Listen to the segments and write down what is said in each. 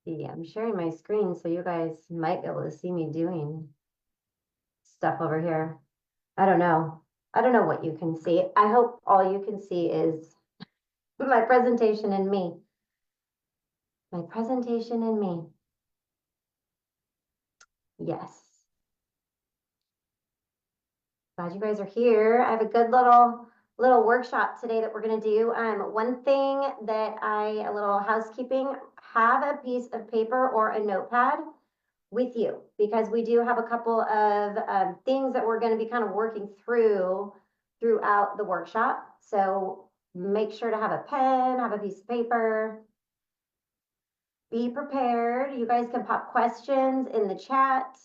see. I'm sharing my screen so you guys might be able to see me doing stuff over here. I don't know. I don't know what you can see. I hope all you can see is my presentation and me. My presentation and me. Yes. Glad you guys are here. I have a good little workshop today that we're going to do. One thing that a little housekeeping, have a piece of paper or a notepad with you, because we do have a couple of things that we're going to be kind of working throughout the workshop. So make sure to have a pen, have a piece of paper. Be prepared. You guys can pop questions in the chat.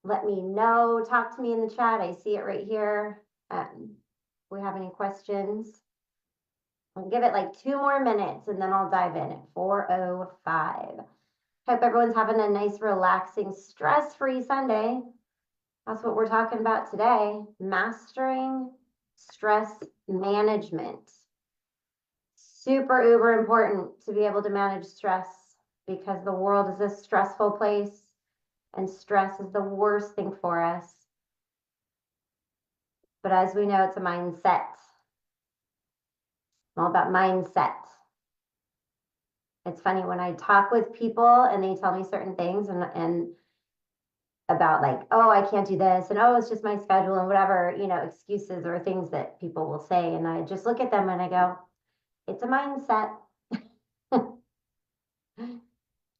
Let me know. Talk to me in the chat. I see it right here. If we have any questions. I'll give it like 2 more minutes and then I'll dive in at 4:05. Hope everyone's having a nice, relaxing, stress-free Sunday. That's what we're talking about today. Mastering stress management. Super uber important to be able to manage stress, because the world is a stressful place and stress is the worst thing for us. But as we know, it's a mindset. All about mindset. It's funny when I talk with people and they tell me certain things and about like, oh, I can't do this, and oh, it's just my schedule, and whatever, excuses or things that people will say. And I just look at them and I go, it's a mindset.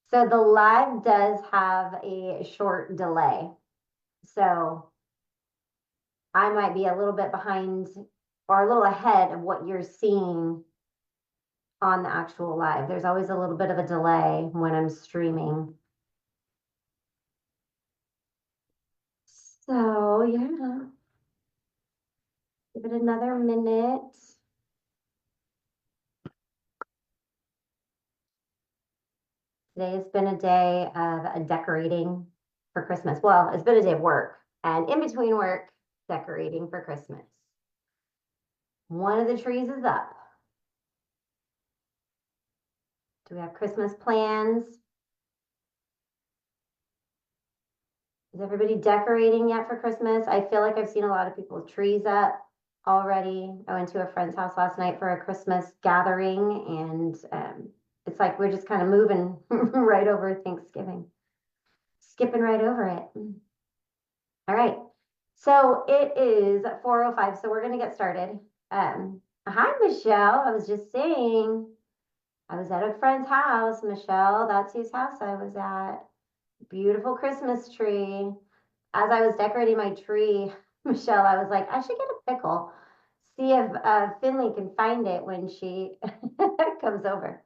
So the live does have a short delay. So I might be a little bit behind or a little ahead of what you're seeing on the actual live. There's always a little bit of a delay when I'm streaming. So yeah, give it another minute. Today has been a day of decorating for Christmas. Well, it's been a day of work, and in between work, decorating for Christmas. One of the trees is up. Do we have Christmas plans? Is everybody decorating yet for Christmas? I feel like I've seen a lot of people's trees up already. I went to a friend's house last night for a Christmas gathering, and it's like we're just kind of moving right over Thanksgiving, skipping right over it. All right, so it is 4:05, so we're going to get started. Hi, Michelle. I was just saying, I was at a friend's house. Michelle, that's whose house I was at. Beautiful Christmas tree. As I was decorating my tree, Michelle, I was like, I should get a pickle. See if Finley can find it when she comes over.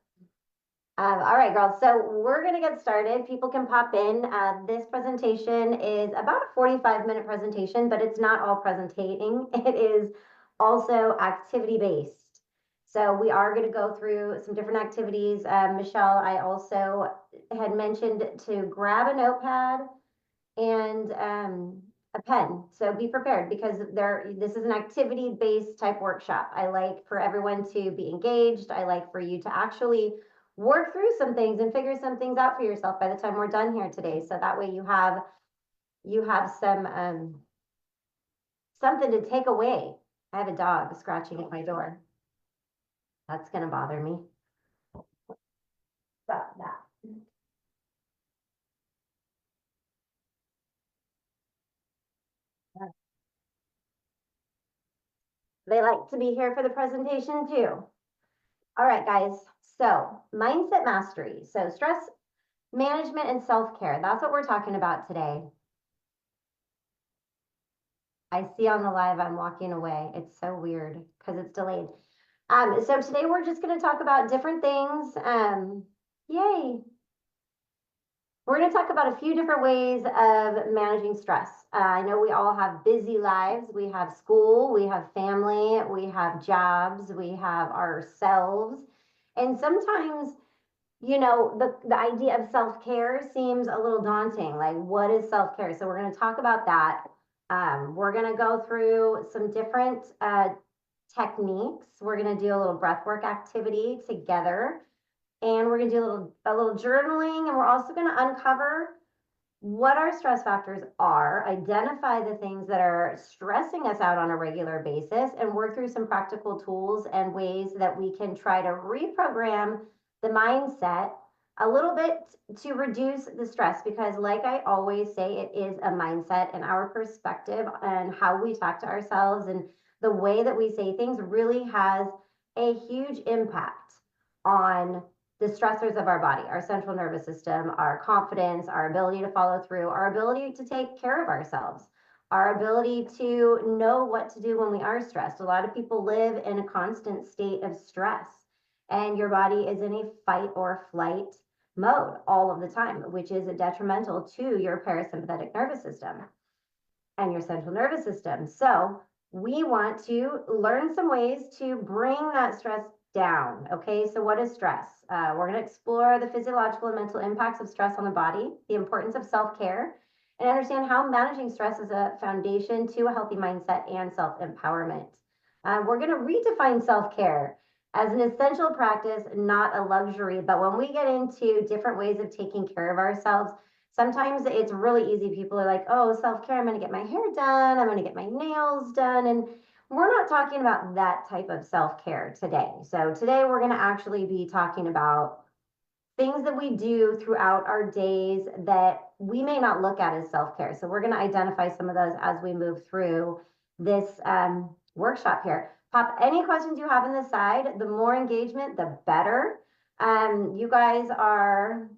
All right, girls. So we're going to get started. People can pop in. This presentation is about a 45-minute presentation, but it's not all presentating. It is also activity-based. So we are going to go through some different activities. Michelle, I also had mentioned to grab a notepad and a pen. So be prepared, because this is an activity-based type workshop. I like for everyone to be engaged. I like for you to actually work through some things and figure some things out for yourself by the time we're done here today. So that way you have some something to take away. I have a dog scratching at my door. That's gonna bother me. Stop that. They like to be here for the presentation too. All right, guys. So mindset mastery. So stress management and self-care. That's what we're talking about today. I see on the live I'm walking away. It's so weird because it's delayed. So today we're just going to talk about different things. Yay. We're going to talk about a few different ways of managing stress. I know we all have busy lives. We have school, we have family, we have jobs, we have ourselves. And sometimes, the idea of self-care seems a little daunting. Like, what is self-care? So we're going to talk about that. We're going to go through some different techniques. We're going to do a little breath work activity together. and we're gonna do a little journaling, and we're also gonna uncover what our stress factors are, identify the things that are stressing us out on a regular basis, and work through some practical tools and ways that we can try to reprogram the mindset a little bit to reduce the stress. Because, like I always say, it is a mindset, and our perspective and how we talk to ourselves and the way that we say things really has a huge impact on the stressors of our body, our central nervous system, our confidence, our ability to follow through, our ability to take care of ourselves, our ability to know what to do when we are stressed. A lot of people live in a constant state of stress, and your body is in a fight or flight mode all of the time, which is detrimental to your parasympathetic nervous system and your central nervous system. So we want to learn some ways to bring that stress down. Okay, so what is stress? We're going to explore the physiological and mental impacts of stress on the body, the importance of self-care, and understand how managing stress is a foundation to a healthy mindset and self-empowerment. We're going to redefine self-care as an essential practice, not a luxury. But when we get into different ways of taking care of ourselves, sometimes it's really easy. People are like, oh, self-care, I'm going to get my hair done, I'm going to get my nails done. And we're not talking about that type of self-care today. So today we're going to actually be talking about things that we do throughout our days that we may not look at as self-care. So we're going to identify some of those as we move through this workshop here. Pop any questions you have on the side. The more engagement, the better. You guys are,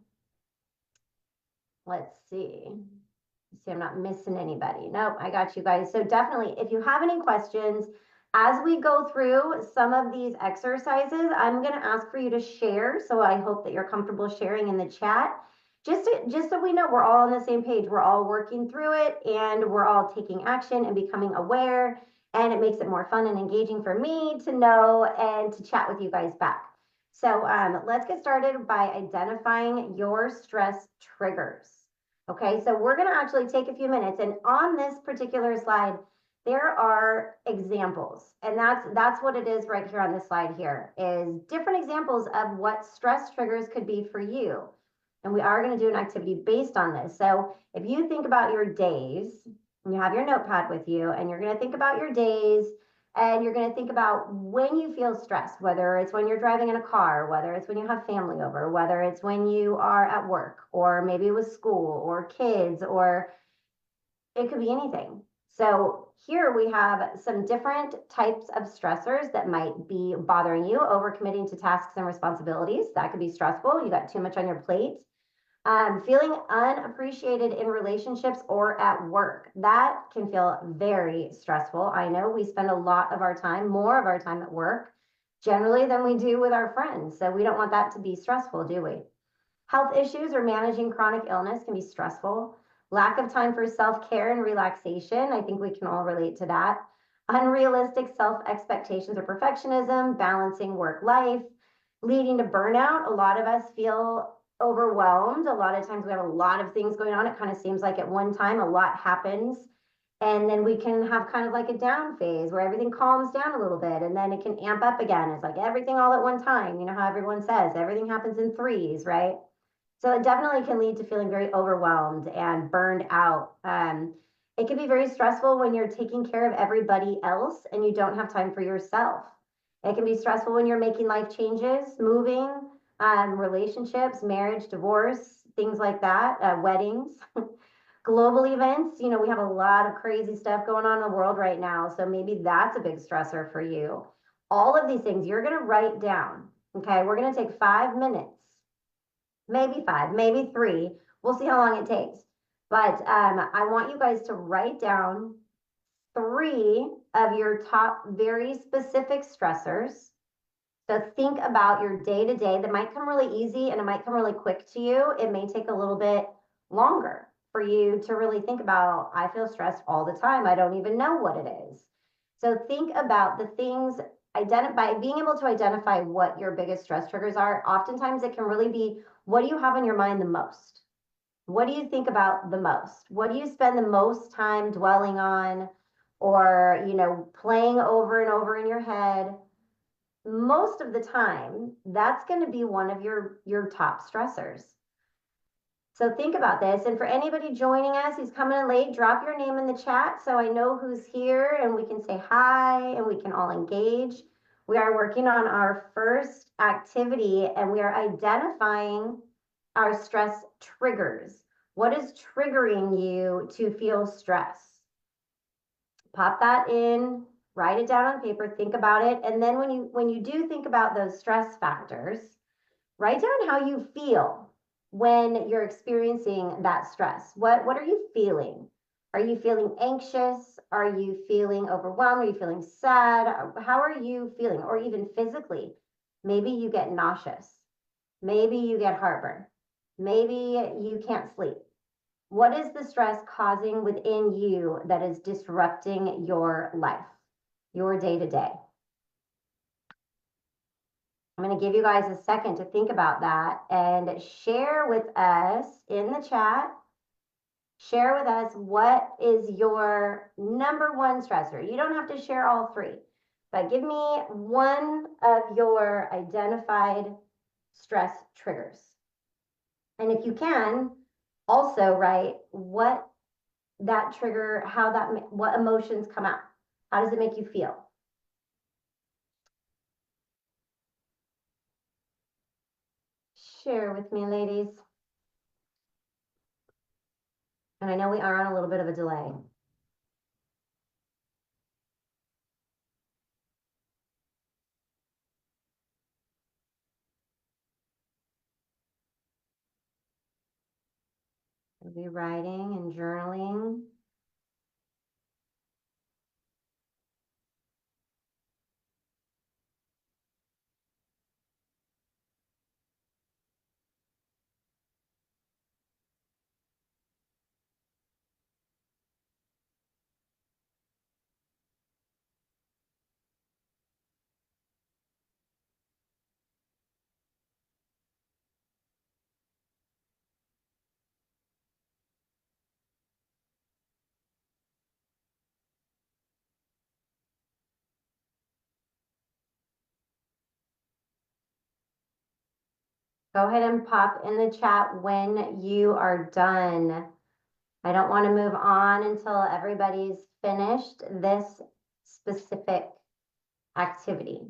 let's see. I'm not missing anybody. Nope, I got you guys. So definitely, if you have any questions, as we go through some of these exercises, I'm going to ask for you to share. So I hope that you're comfortable sharing in the chat. Just so we know we're all on the same page. We're all working through it, and we're all taking action and becoming aware. And it makes it more fun and engaging for me to know and to chat with you guys back. So let's get started by identifying your stress triggers. Okay, so we're going to actually take a few minutes, and on this particular slide, there are examples, and that's what it is right here on this slide here, is different examples of what stress triggers could be for you. And we are going to do an activity based on this. So if you think about your days, and you have your notepad with you, and you're going to think about your days, and you're going to think about when you feel stressed, whether it's when you're driving in a car, whether it's when you have family over, whether it's when you are at work, or maybe with school or kids, or it could be anything. So here we have some different types of stressors that might be bothering you. Overcommitting to tasks and responsibilities, that could be stressful. You got too much on your plate. Feeling unappreciated in relationships or at work, that can feel very stressful. I know we spend a lot of our time, more of our time at work generally than we do with our friends. So we don't want that to be stressful, do we? Health issues or managing chronic illness can be stressful. Lack of time for self-care and relaxation, I think we can all relate to that. Unrealistic self-expectations or perfectionism, balancing work-life, leading to burnout. A lot of us feel overwhelmed. A lot of times we have a lot of things going on. It kind of seems like at one time a lot happens, and then we can have kind of like a down phase where everything calms down a little bit, and then it can amp up again. It's like everything all at one time. You know how everyone says everything happens in threes, right? So it definitely can lead to feeling very overwhelmed and burned out. It can be very stressful when you're taking care of everybody else and you don't have time for yourself. It can be stressful when you're making life changes, moving, relationships, marriage, divorce, things like that, weddings, global events. You know, we have a lot of crazy stuff going on in the world right now. So maybe that's a big stressor for you. All of these things you're going to write down. Okay, we're going to take 5 minutes, maybe 5, maybe 3. We'll see how long it takes. But I want you guys to write down 3 of your top very specific stressors. So think about your day-to-day. That might come really easy and it might come really quick to you. It may take a little bit longer for you to really think about, I feel stressed all the time. I don't even know what it is. So think about the things, by being able to identify what your biggest stress triggers are. Oftentimes it can really be, what do you have on your mind the most? What do you think about the most? What do you spend the most time dwelling on, or, you know, playing over and over in your head? most of the time, that's going to be one of your top stressors. So think about this. And for anybody joining us who's coming in late, drop your name in the chat so I know who's here and we can say hi and we can all engage. We are working on our first activity and we are identifying our stress triggers. What is triggering you to feel stress? Pop that in, write it down on paper, think about it. And then when you do think about those stress factors, write down how you feel when you're experiencing that stress. What are you feeling? Are you feeling anxious? Are you feeling overwhelmed? Are you feeling sad? How are you feeling? Or even physically, maybe you get nauseous. Maybe you get heartburn. Maybe you can't sleep. What is the stress causing within you that is disrupting your life, your day to day? I'm going to give you guys a second to think about that and share with us in the chat. Share with us what is your number one stressor. You don't have to share all three, but give me one of your identified stress triggers. And if you can, also write what that trigger, what emotions come out. How does it make you feel? Share with me, ladies. And I know we are on a little bit of a delay. We'll be writing and journaling. Go ahead and pop in the chat when you are done. I don't want to move on until everybody's finished this specific activity.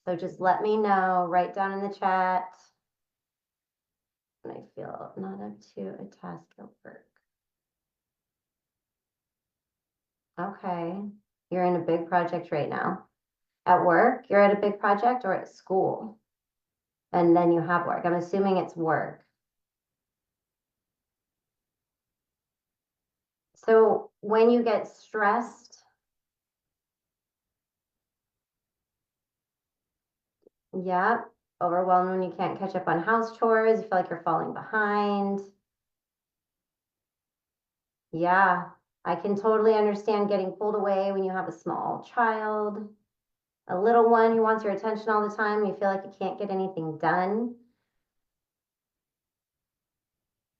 So just let me know, write down in the chat. And I feel not up to a task at work. Okay, you're in a big project right now. At work, you're at a big project, or at school? And then you have work. I'm assuming it's work. So when you get stressed, yeah, overwhelmed when you can't catch up on house chores, you feel like you're falling behind. Yeah, I can totally understand getting pulled away when you have a small child, a little one who wants your attention all the time. You feel like you can't get anything done.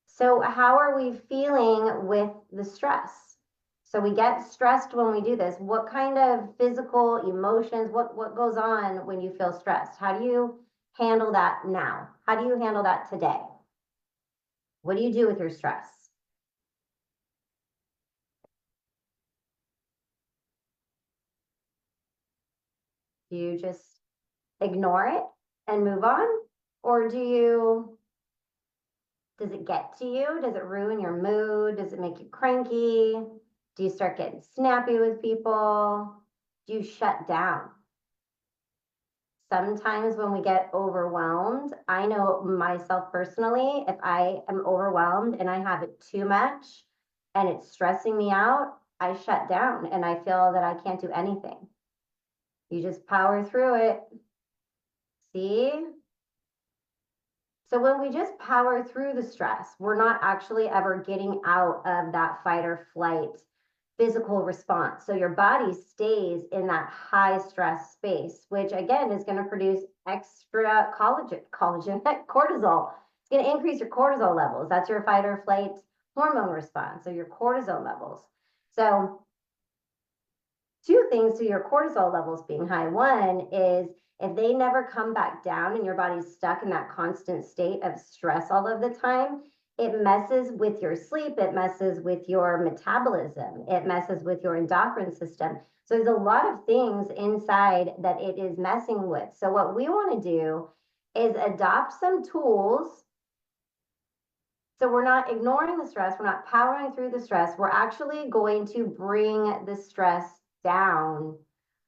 So how are we feeling with the stress? So we get stressed when we do this. What kind of physical emotions, what goes on when you feel stressed? How do you handle that now? How do you handle that today? What do you do with your stress? Do you just ignore it and move on? Or does it get to you? Does it ruin your mood? Does it make you cranky? Do you start getting snappy with people? Do you shut down? Sometimes when we get overwhelmed, I know myself personally, if I am overwhelmed and I have it too much and it's stressing me out, I shut down and I feel that I can't do anything. You just power through it. See? So when we just power through the stress, we're not actually ever getting out of that fight or flight physical response. So your body stays in that high stress space, which again is going to produce extra cortisol. It's going to increase your cortisol levels. That's your fight or flight hormone response. So your cortisol levels. So two things to your cortisol levels being high. One is if they never come back down and your body's stuck in that constant state of stress all of the time, it messes with your sleep, it messes with your metabolism, it messes with your endocrine system. So there's a lot of things inside that it is messing with. So what we want to do is adopt some tools. So we're not ignoring the stress, we're not powering through the stress, we're actually going to bring the stress down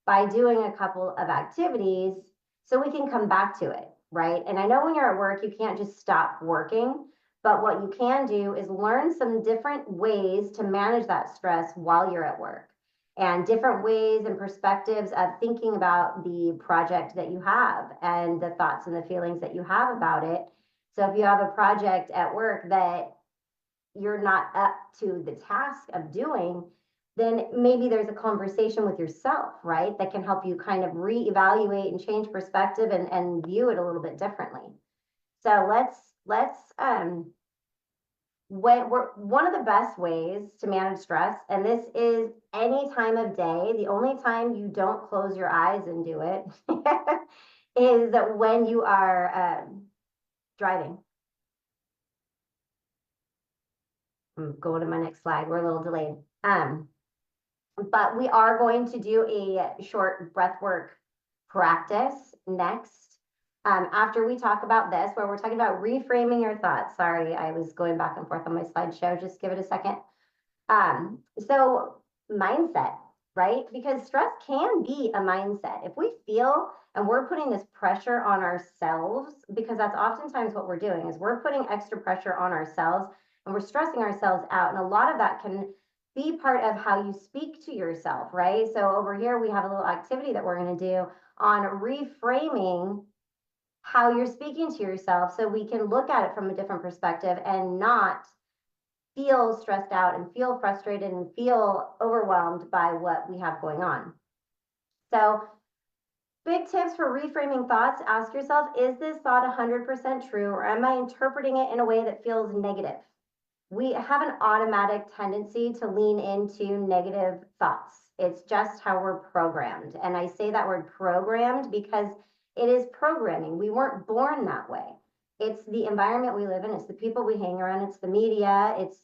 by doing a couple of activities so we can come back to it, right? And I know when you're at work, you can't just stop working, but what you can do is learn some different ways to manage that stress while you're at work and different ways and perspectives of thinking about the project that you have and the thoughts and the feelings that you have about it. So if you have a project at work that you're not up to the task of doing, then maybe there's a conversation with yourself, right? That can help you kind of reevaluate and change perspective and view it a little bit differently. So let's when we're one of the best ways to manage stress, and this is any time of day, the only time you don't close your eyes and do it is that when you are driving. I'm going to my next slide. We're a little delayed. But we are going to do a short breath work practice next. After we talk about this, where we're talking about reframing your thoughts. Sorry, I was going back and forth on my slideshow. Just give it a second. So mindset, right? Because stress can be a mindset. If we feel and we're putting this pressure on ourselves, because that's oftentimes what we're doing is we're putting extra pressure on ourselves and we're stressing ourselves out. And a lot of that can be part of how you speak to yourself, right? So over here, we have a little activity that we're going to do on reframing how you're speaking to yourself so we can look at it from a different perspective and not feel stressed out and feel frustrated and feel overwhelmed by what we have going on. So big tips for reframing thoughts. Ask yourself, is this thought 100% true, or am I interpreting it in a way that feels negative? We have an automatic tendency to lean into negative thoughts. It's just how we're programmed. And I say that word programmed because it is programming. We weren't born that way. It's the environment we live in, it's the people we hang around, it's the media, it's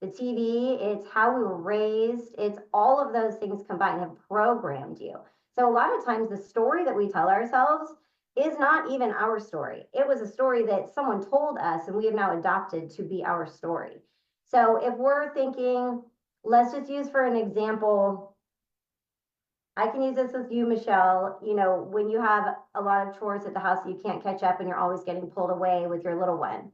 the TV, it's how we were raised, it's all of those things combined have programmed you. So a lot of times the story that we tell ourselves is not even our story. It was a story that someone told us and we have now adopted to be our story. So if we're thinking, let's just use for an example, I can use this with you, Michelle. You know, when you have a lot of chores at the house that you can't catch up and you're always getting pulled away with your little one.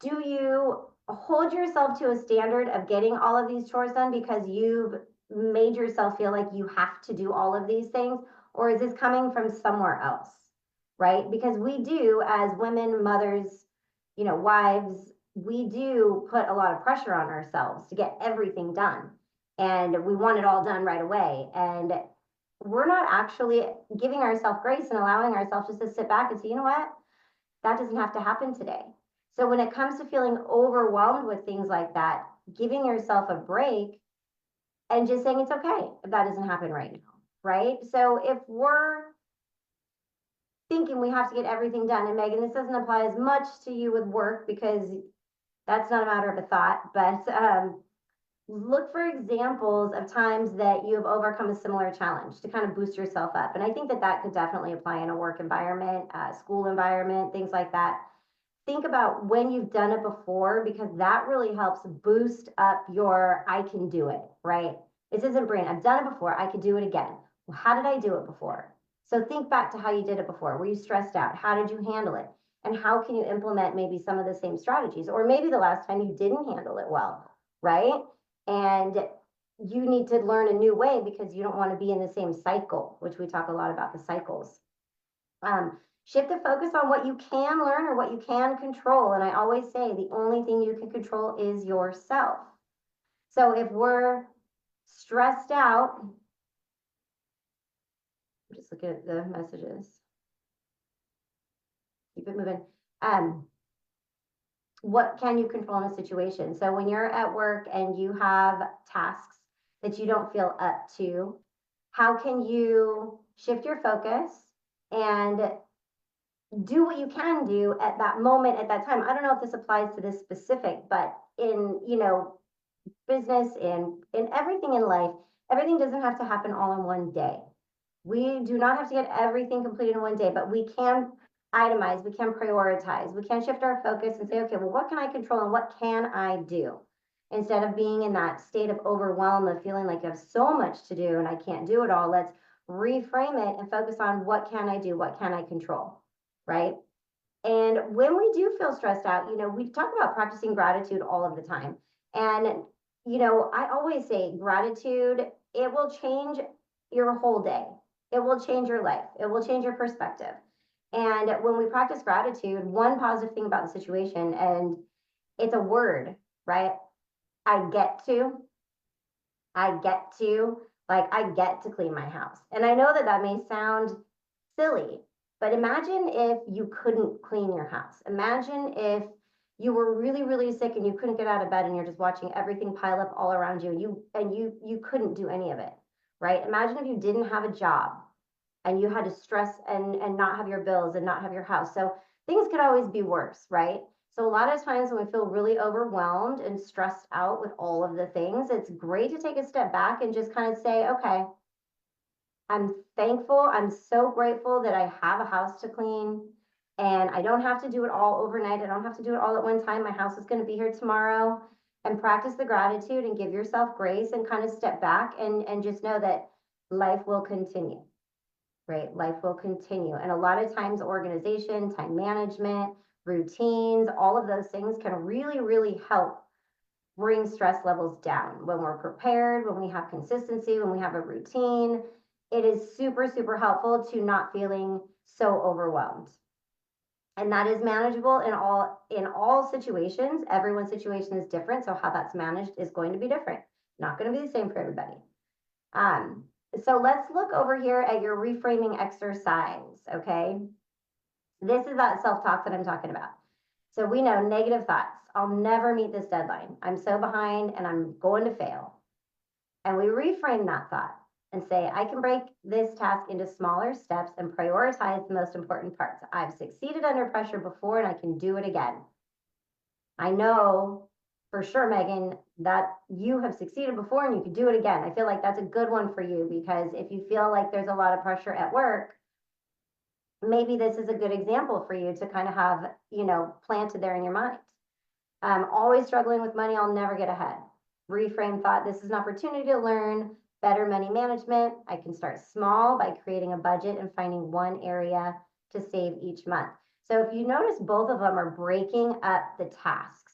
Do you hold yourself to a standard of getting all of these chores done because you've made yourself feel like you have to do all of these things? Or is this coming from somewhere else, right? Because we do, as women, mothers, you know, wives, we do put a lot of pressure on ourselves to get everything done. And we want it all done right away. And we're not actually giving ourselves grace and allowing ourselves just to sit back and say, you know what? That doesn't have to happen today. So when it comes to feeling overwhelmed with things like that, giving yourself a break and just saying it's okay if that doesn't happen right now, right? So if we're thinking we have to get everything done, and Megan, this doesn't apply as much to you with work because that's not a matter of a thought, but look for examples of times that you have overcome a similar challenge to kind of boost yourself up. And I think that that could definitely apply in a work environment, school environment, things like that. Think about when you've done it before, because that really helps boost up your I can do it, right? This isn't brain. I've done it before. I could do it again. Well, how did I do it before? So think back to how you did it before. Were you stressed out? How did you handle it? And how can you implement maybe some of the same strategies? Or maybe the last time you didn't handle it well, right? And you need to learn a new way because you don't want to be in the same cycle, which we talk a lot about the cycles. Shift the focus on what you can learn or what you can control. And I always say the only thing you can control is yourself. So if we're stressed out, just look at the messages. Keep it moving. What can you control in a situation? So when you're at work and you have tasks that you don't feel up to? How can you shift your focus and do what you can do at that moment, at that time? I don't know if this applies to this specific, but in, business, in everything in life, everything doesn't have to happen all in one day. We do not have to get everything completed in one day, but we can itemize, we can prioritize, we can shift our focus and say, okay, well, what can I control and what can I do? Instead of being in that state of overwhelm, of feeling like you have so much to do and I can't do it all, let's reframe it and focus on what can I do, what can I control, right? And when we do feel stressed out, we talk about practicing gratitude all of the time. And, I always say gratitude, it will change your whole day. It will change your life. It will change your perspective. And when we practice gratitude, one positive thing about the situation, and it's a word, right? I get to, I get to clean my house. And I know that that may sound silly, but imagine if you couldn't clean your house. Imagine if you were really, really sick and you couldn't get out of bed and you're just watching everything pile up all around you. You couldn't do any of it, right? Imagine if you didn't have a job and you had to stress and not have your bills and not have your house. So things could always be worse, right? So a lot of times when we feel really overwhelmed and stressed out with all of the things, it's great to take a step back and just kind of say, okay, I'm thankful. I'm so grateful that I have a house to clean and I don't have to do it all overnight. I don't have to do it all at one time. My house is going to be here tomorrow. And practice the gratitude and give yourself grace and kind of step back and just know that life will continue, right? Life will continue. And a lot of times organization, time management, routines, all of those things can really, really help bring stress levels down. When we're prepared, when we have consistency, when we have a routine, it is super, super helpful to not feeling so overwhelmed. And that is manageable in all situations. Everyone's situation is different, so how that's managed is going to be different. Not going to be the same for everybody. So let's look over here at your reframing exercise, okay? This is that self-talk that I'm talking about. So we know negative thoughts. I'll never meet this deadline. I'm so behind and I'm going to fail. And we reframe that thought and say, I can break this task into smaller steps and prioritize the most important parts. I've succeeded under pressure before and I can do it again. I know for sure, Megan, that you have succeeded before and you can do it again. I feel like that's a good one for you because if you feel like there's a lot of pressure at work, maybe this is a good example for you to kind of have, planted there in your mind. Always struggling with money, I'll never get ahead. Reframe thought, this is an opportunity to learn better money management. I can start small by creating a budget and finding one area to save each month. So if you notice, both of them are breaking up the tasks,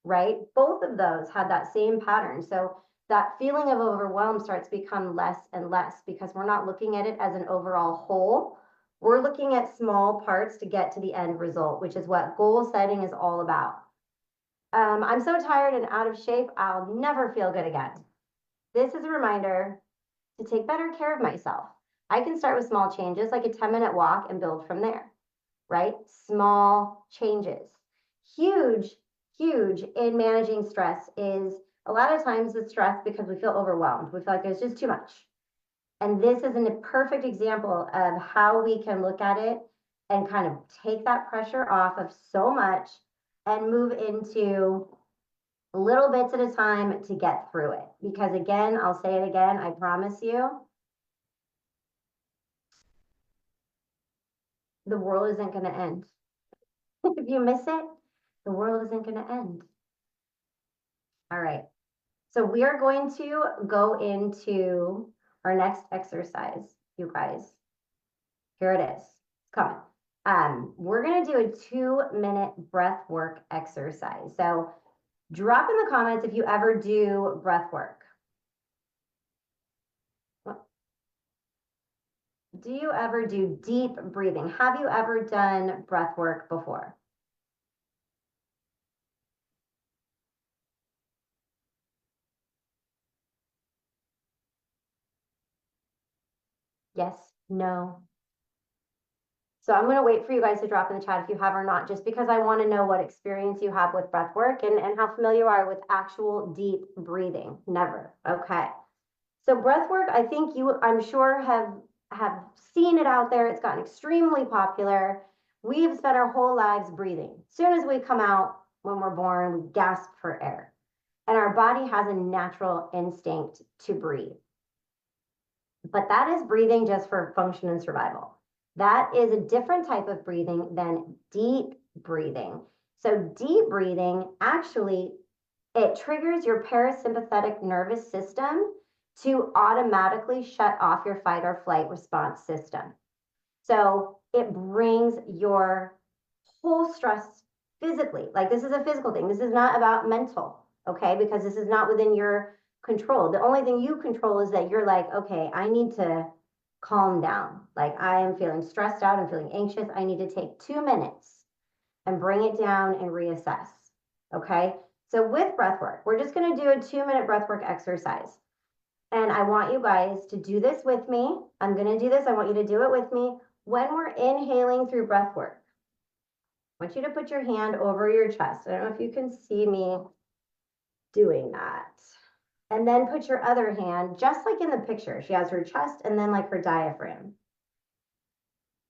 right? Both of those had that same pattern. So that feeling of overwhelm starts to become less and less because we're not looking at it as an overall whole. We're looking at small parts to get to the end result, which is what goal setting is all about. I'm so tired and out of shape, I'll never feel good again. This is a reminder to take better care of myself. I can start with small changes like a 10-minute walk and build from there, right? Small changes. Huge in managing stress is a lot of times the stress because we feel overwhelmed. We feel like there's just too much. And this is a perfect example of how we can look at it and kind of take that pressure off of so much and move into little bits at a time to get through it. Because again, I'll say it again, I promise you, the world isn't going to end. If you miss it, the world isn't going to end. All right. So we are going to go into our next exercise, you guys. Here it is. It's coming. We're going to do a 2-minute breath work exercise. So drop in the comments if you ever do breath work. Do you ever do deep breathing? Have you ever done breath work before? Yes, no. So I'm going to wait for you guys to drop in the chat if you have or not, just because I want to know what experience you have with breath work and how familiar you are with actual deep breathing. Never. Okay. So breath work, I think I'm sure have seen it out there. It's gotten extremely popular. We've spent our whole lives breathing. As soon as we come out, when we're born, we gasp for air. And our body has a natural instinct to breathe. But that is breathing just for function and survival. That is a different type of breathing than deep breathing. So deep breathing, actually, it triggers your parasympathetic nervous system to automatically shut off your fight or flight response system. So it brings your whole stress physically, like this is a physical thing. This is not about mental, okay? Because this is not within your control. The only thing you control is that you're like, okay, I need to calm down. Like I am feeling stressed out, I'm feeling anxious. I need to take 2 minutes and bring it down and reassess, okay? So with breath work, we're just gonna do a 2-minute breath work exercise. And I want you guys to do this with me. I'm gonna do this, I want you to do it with me. When we're inhaling through breath work, I want you to put your hand over your chest. I don't know if you can see me doing that. And then put your other hand, just like in the picture. She has her chest and then like her diaphragm.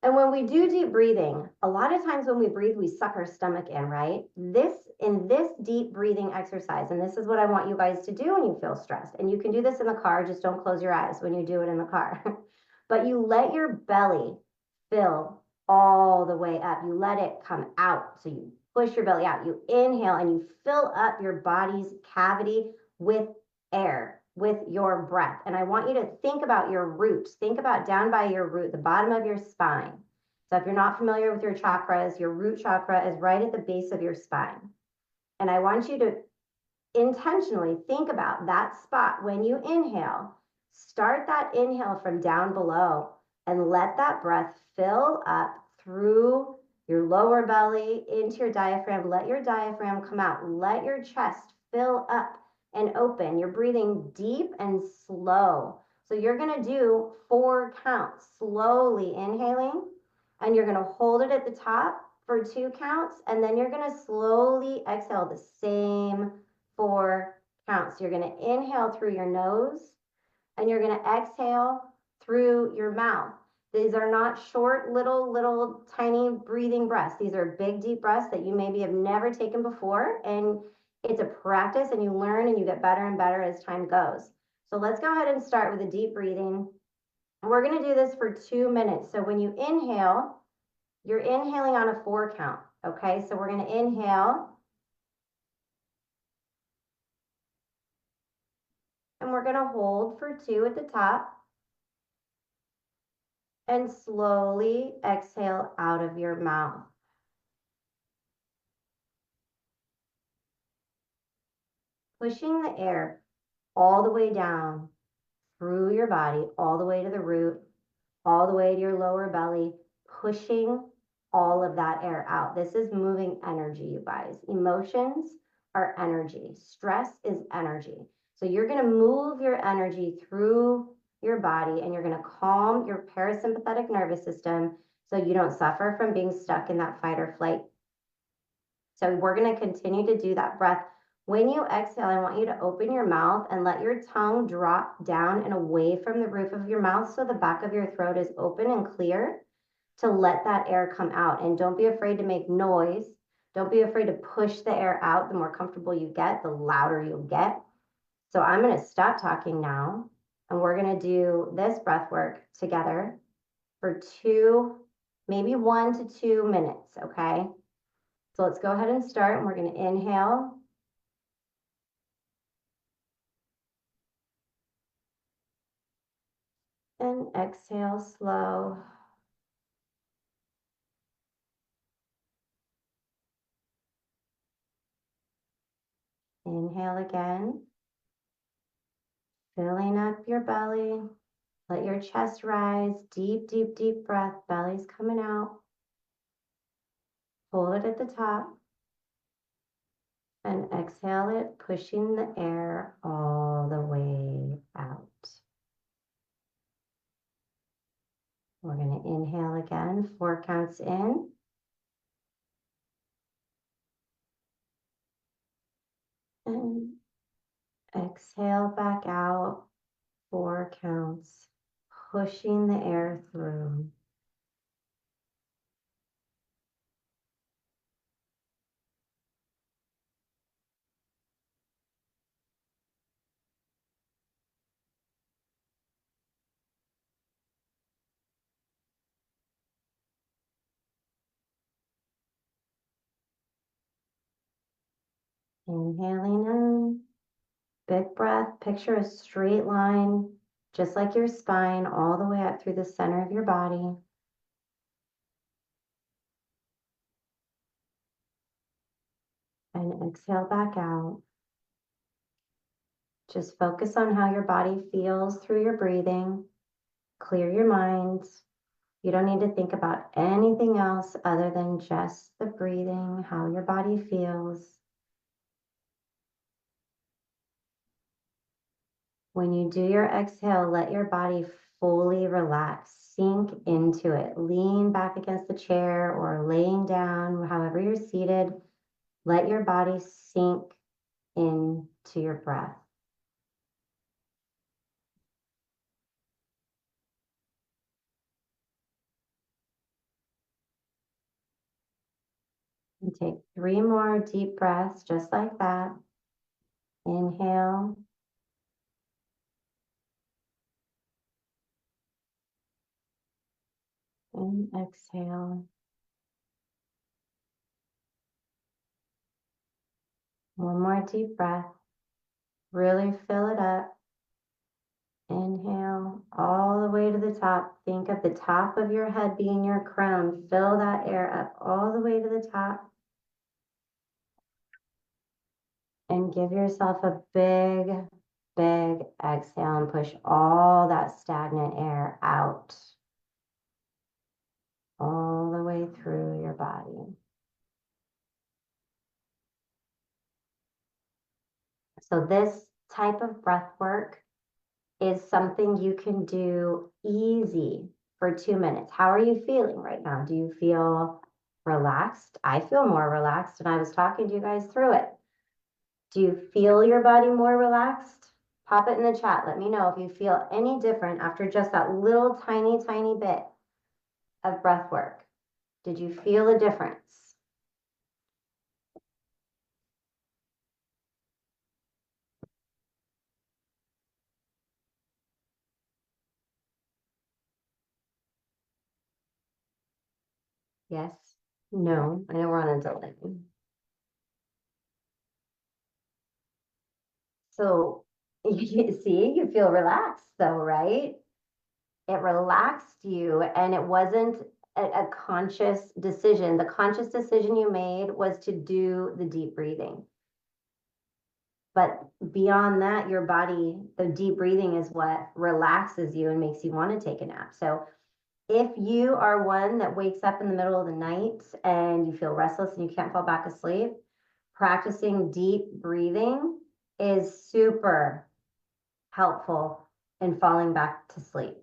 And when we do deep breathing, a lot of times when we breathe, we suck our stomach in, right? In this deep breathing exercise, and this is what I want you guys to do when you feel stressed. And you can do this in the car, just don't close your eyes when you do it in the car. But you let your belly fill all the way up. You let it come out. So you push your belly out. You inhale and you fill up your body's cavity with air, with your breath. And I want you to think about your root. Think about down by your root, the bottom of your spine. So if you're not familiar with your chakras, your root chakra is right at the base of your spine. And I want you to intentionally think about that spot when you inhale. Start that inhale from down below and let that breath fill up through your lower belly into your diaphragm. Let your diaphragm come out. Let your chest fill up and open. You're breathing deep and slow. So you're going to do 4 counts, slowly inhaling, and you're going to hold it at the top for 2 counts, and then you're going to slowly exhale the same 4 counts. You're going to inhale through your nose and you're going to exhale through your mouth. These are not short, little, tiny breathing breaths. These are big, deep breaths that you maybe have never taken before. And it's a practice and you learn and you get better and better as time goes. So let's go ahead and start with a deep breathing. And we're going to do this for 2 minutes. So when you inhale, you're inhaling on a 4 count. Okay, so we're going to inhale. And we're going to hold for 2 at the top. And slowly exhale out of your mouth. Pushing the air all the way down through your body, all the way to the root, all the way to your lower belly, pushing all of that air out. This is moving energy, you guys. Emotions are energy. Stress is energy. So you're going to move your energy through your body and you're going to calm your parasympathetic nervous system so you don't suffer from being stuck in that fight or flight. So we're going to continue to do that breath. When you exhale, I want you to open your mouth and let your tongue drop down and away from the roof of your mouth so the back of your throat is open and clear to let that air come out. And don't be afraid to make noise. Don't be afraid to push the air out. The more comfortable you get, the louder you'll get. So I'm going to stop talking now, and we're going to do this breath work together for 2, maybe 1 to 2 minutes, okay? So let's go ahead and start, and we're going to inhale. And exhale slow. Inhale again. Filling up your belly. Let your chest rise. Deep, deep, deep breath. Belly's coming out. Hold it at the top. And exhale it, pushing the air all the way out. We're going to inhale again, 4 counts in. And exhale back out, 4 counts, pushing the air through. Inhaling in, big breath, picture a straight line, just like your spine, all the way up through the center of your body. And exhale back out. Just focus on how your body feels through your breathing. Clear your mind. You don't need to think about anything else other than just the breathing, how your body feels. When you do your exhale, let your body fully relax, sink into it. Lean back against the chair or laying down, however you're seated. Let your body sink into your breath. And take 3 more deep breaths, just like that. Inhale. And exhale. One more deep breath. Really fill it up. Inhale all the way to the top. Think of the top of your head being your crown. Fill that air up all the way to the top. And give yourself a big, big exhale and push all that stagnant air out. All the way through your body. So this type of breath work is something you can do easy for 2 minutes. How are you feeling right now? Do you feel relaxed? I feel more relaxed, and I was talking to you guys through it. Do you feel your body more relaxed? Pop it in the chat. Let me know if you feel any different after just that little tiny, tiny bit of breath work. Did you feel a difference? Yes? No? I know we're on a delay. So you see, you feel relaxed though, right? It relaxed you and it wasn't a conscious decision. The conscious decision you made was to do the deep breathing. But beyond that, your body, the deep breathing is what relaxes you and makes you want to take a nap. So if you are one that wakes up in the middle of the night and you feel restless and you can't fall back asleep, practicing deep breathing is super helpful in falling back to sleep.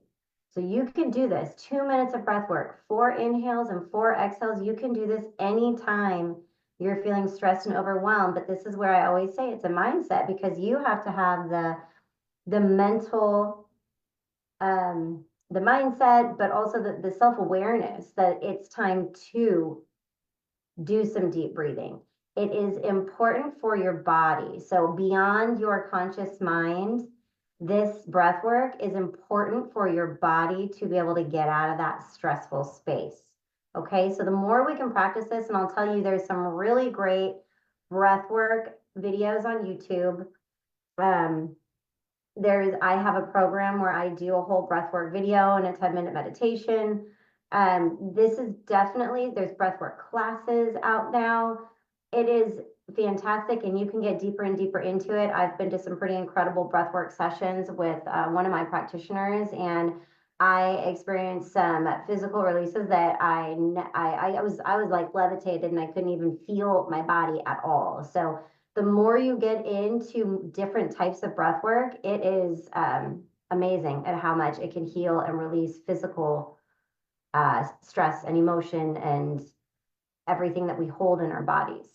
So you can do this 2 minutes of breath work, 4 inhales and 4 exhales. You can do this anytime you're feeling stressed and overwhelmed. But this is where I always say it's a mindset, because you have to have the mental, the mindset, but also the self-awareness that it's time to do some deep breathing. It is important for your body. So beyond your conscious mind, this breath work is important for your body to be able to get out of that stressful space. Okay, so the more we can practice this, and I'll tell you, there's some really great breath work videos on YouTube. I have a program where I do a whole breathwork video and a 10-minute meditation. This is definitely, there's breathwork classes out now. It is fantastic, and you can get deeper and deeper into it. I've been to some pretty incredible breathwork sessions with one of my practitioners, and I experienced some physical releases that I was like levitated, and I couldn't even feel my body at all. So the more you get into different types of breath work, it is amazing at how much it can heal and release physical stress and emotion and everything that we hold in our bodies.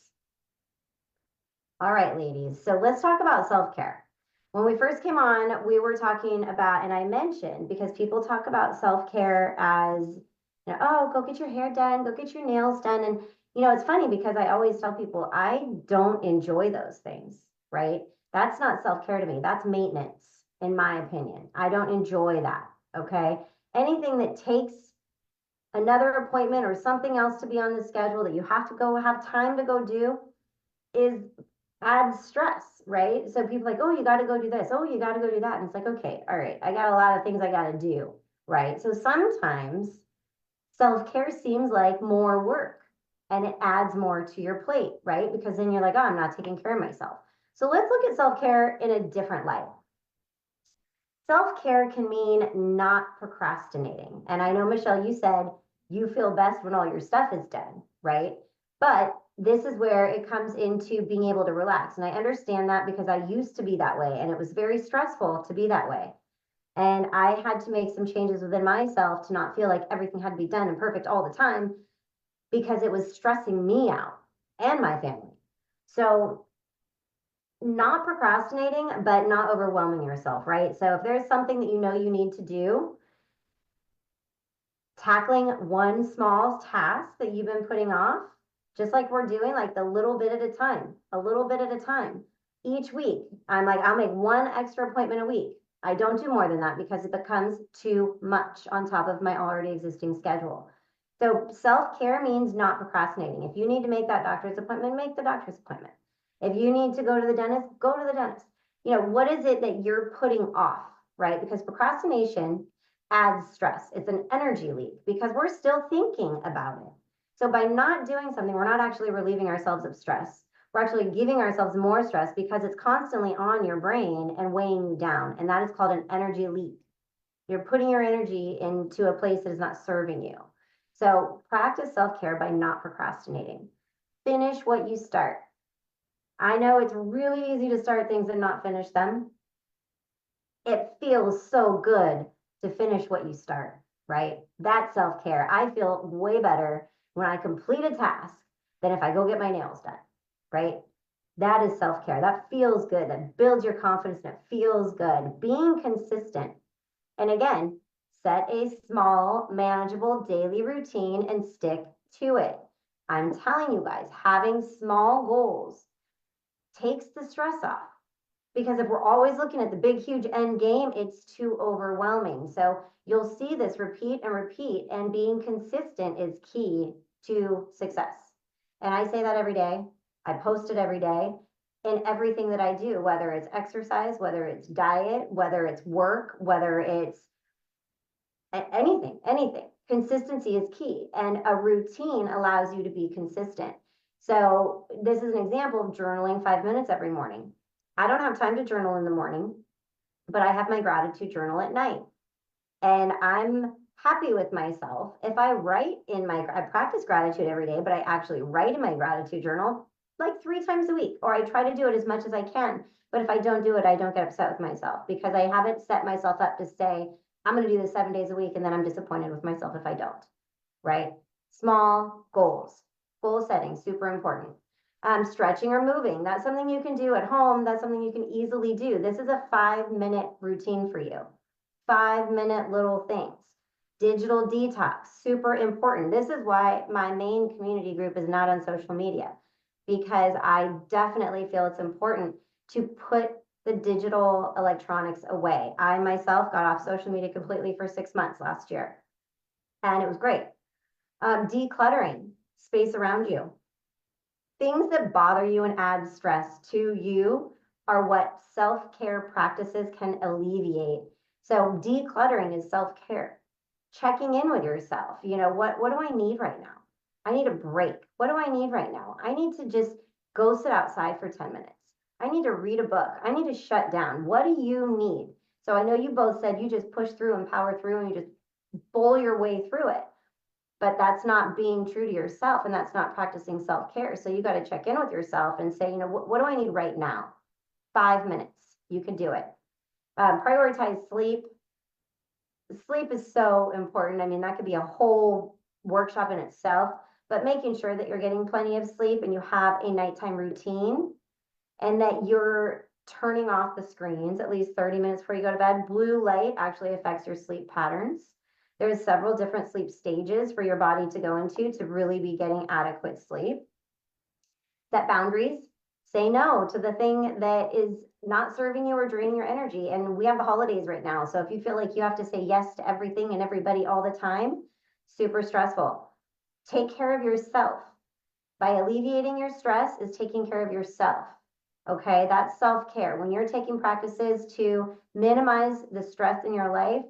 All right, ladies. So let's talk about self-care. When we first came on, we were talking about, and I mentioned, because people talk about self-care as, oh, go get your hair done, go get your nails done. And, it's funny because I always tell people I don't enjoy those things, right? That's not self-care to me. That's maintenance, in my opinion. I don't enjoy that. Okay. Anything that takes another appointment or something else to be on the schedule that you have to go have time to go do is adds stress, right? So people are like, oh, you got to go do this. Oh, you got to go do that. And it's like, okay, all right, I got a lot of things I got to do, right? So sometimes self-care seems like more work and it adds more to your plate, right? Because then you're like, oh, I'm not taking care of myself. So let's look at self-care in a different light. Self-care can mean not procrastinating. And I know, Michelle, you said you feel best when all your stuff is done, right? But this is where it comes into being able to relax. And I understand that because I used to be that way and it was very stressful to be that way. And I had to make some changes within myself to not feel like everything had to be done and perfect all the time because it was stressing me out and my family. So not procrastinating, but not overwhelming yourself, right? So if there's something that you know you need to do, tackling one small task that you've been putting off, just like we're doing, like the little bit at a time, a little bit at a time. Each week, I'm like, I'll make one extra appointment a week. I don't do more than that because it becomes too much on top of my already existing schedule. So self-care means not procrastinating. If you need to make that doctor's appointment, make the doctor's appointment. If you need to go to the dentist, go to the dentist. What is it that you're putting off, right? Because procrastination adds stress. It's an energy leak because we're still thinking about it. So by not doing something, we're not actually relieving ourselves of stress. We're actually giving ourselves more stress because it's constantly on your brain and weighing you down. And that is called an energy leak. You're putting your energy into a place that is not serving you. So practice self-care by not procrastinating. Finish what you start. I know it's really easy to start things and not finish them. It feels so good to finish what you start, right? That's self-care. I feel way better when I complete a task than if I go get my nails done, right? That is self-care. That feels good. That builds your confidence and it feels good. Being consistent. And again, set a small, manageable daily routine and stick to it. I'm telling you guys, having small goals takes the stress off. Because if we're always looking at the big, huge end game, it's too overwhelming. So you'll see this repeat and repeat, and being consistent is key to success. And I say that every day. I post it every day in everything that I do, whether it's exercise, whether it's diet, whether it's work, whether it's anything. Consistency is key, and a routine allows you to be consistent. So this is an example of journaling 5 minutes every morning. I don't have time to journal in the morning, but I have my gratitude journal at night. And I'm happy with myself. If I I practice gratitude every day, but I actually write in my gratitude journal like 3 times a week, or I try to do it as much as I can. But if I don't do it, I don't get upset with myself because I haven't set myself up to say, I'm going to do this 7 days a week. And then I'm disappointed with myself if I don't, right? Small goals, goal setting, super important. Stretching or moving, that's something you can do at home. That's something you can easily do. This is a 5-minute routine for you. 5-minute little things. Digital detox, super important. This is why my main community group is not on social media, because I definitely feel it's important to put the digital electronics away. I myself got off social media completely for 6 months last year, and it was great. Decluttering space around you. Things that bother you and add stress to you are what self-care practices can alleviate. So decluttering is self-care. Checking in with yourself. What do I need right now? I need a break. What do I need right now? I need to just go sit outside for 10 minutes. I need to read a book. I need to shut down. What do you need? So I know you both said you just push through and power through and you just bowl your way through it. But that's not being true to yourself and that's not practicing self-care. So you got to check in with yourself and say, what do I need right now? 5 minutes, you can do it. Prioritize sleep. Sleep is so important. I mean, that could be a whole workshop in itself, but making sure that you're getting plenty of sleep and you have a nighttime routine and that you're turning off the screens at least 30 minutes before you go to bed. Blue light actually affects your sleep patterns. There's several different sleep stages for your body to go into to really be getting adequate sleep. Set boundaries. Say no to the thing that is not serving you or draining your energy. And we have the holidays right now. So if you feel like you have to say yes to everything and everybody all the time, super stressful. Take care of yourself. By alleviating your stress is taking care of yourself. Okay, that's self-care. When you're taking practices to minimize the stress in your life,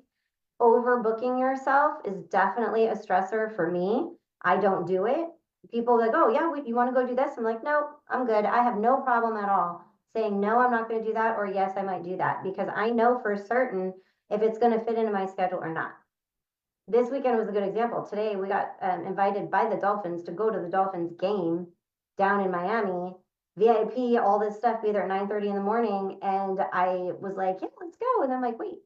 overbooking yourself is definitely a stressor for me. I don't do it. People are like, oh yeah, you want to go do this? I'm like, no, I'm good. I have no problem at all saying, no, I'm not going to do that, or yes, I might do that, because I know for certain if it's going to fit into my schedule or not. This weekend was a good example. Today we got invited by the Dolphins to go to the Dolphins game down in Miami, VIP, all this stuff, be there at 9:30 in the morning. And I was like, yeah, let's go. And I'm like, wait,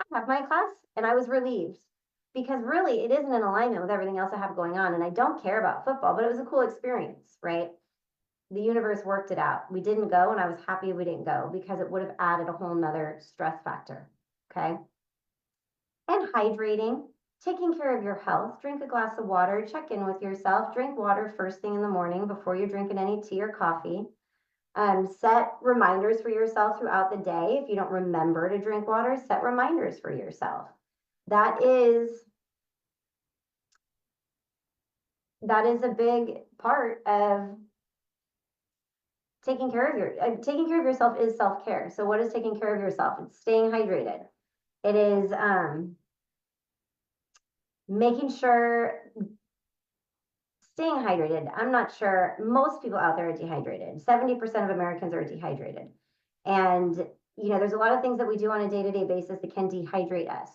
I have my class. And I was relieved because really it isn't in alignment with everything else I have going on. And I don't care about football, but it was a cool experience, right? The universe worked it out. We didn't go, and I was happy we didn't go because it would have added a whole nother stress factor. Okay. And hydrating, taking care of your health, drink a glass of water, check in with yourself, drink water first thing in the morning before you're drinking any tea or coffee. Set reminders for yourself throughout the day. If you don't remember to drink water, set reminders for yourself. That is a big part of taking care of yourself is self-care. So what is taking care of yourself? It's staying hydrated. It is making sure, staying hydrated. I'm not sure. Most people out there are dehydrated. 70% of Americans are dehydrated. And, you know, there's a lot of things that we do on a day-to-day basis that can dehydrate us.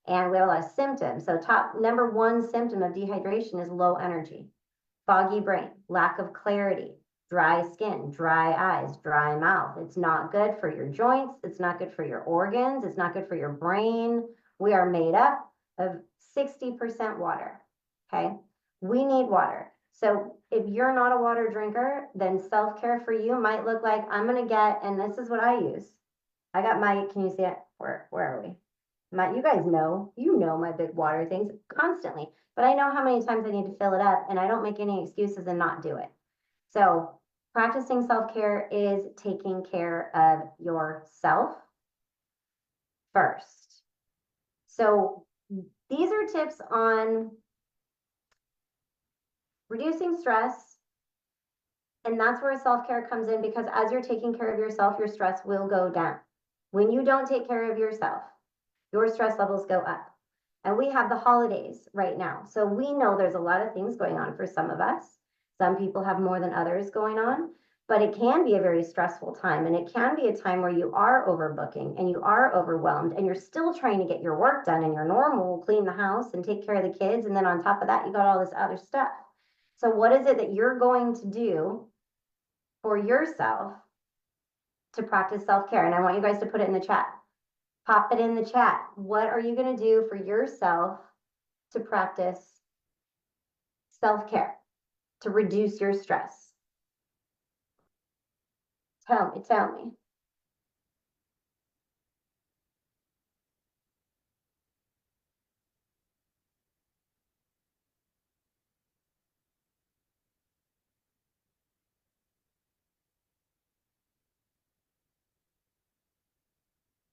And we have a lot of symptoms. So number one symptom of dehydration is low energy, foggy brain, lack of clarity, dry skin, dry eyes, dry mouth. It's not good for your joints. It's not good for your organs. It's not good for your brain. We are made up of 60% water. Okay. We need water. So if you're not a water drinker, then self-care for you might look like, I'm going to get, and this is what I use. I got my, can you see it? Where are we? You guys know, my big water things constantly, but I know how many times I need to fill it up, and I don't make any excuses and not do it. So practicing self-care is taking care of yourself first. So these are tips on reducing stress. And that's where self-care comes in, because as you're taking care of yourself, your stress will go down. When you don't take care of yourself, your stress levels go up. And we have the holidays right now. So we know there's a lot of things going on for some of us. Some people have more than others going on, but it can be a very stressful time. And it can be a time where you are overbooking and you are overwhelmed and you're still trying to get your work done and your normal, clean the house and take care of the kids. And then on top of that, you got all this other stuff. So what is it that you're going to do for yourself to practice self-care? And I want you guys to put it in the chat. Pop it in the chat. What are you going to do for yourself to practice self-care, to reduce your stress? Tell me.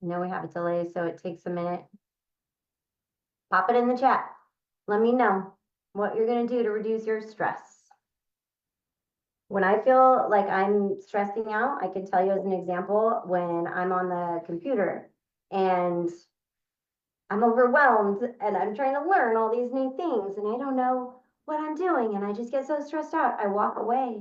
I know we have a delay, so it takes a minute. Pop it in the chat. Let me know what you're going to do to reduce your stress. When I feel like I'm stressing out, I can tell you as an example, when I'm on the computer and I'm overwhelmed and I'm trying to learn all these new things and I don't know what I'm doing and I just get so stressed out, I walk away.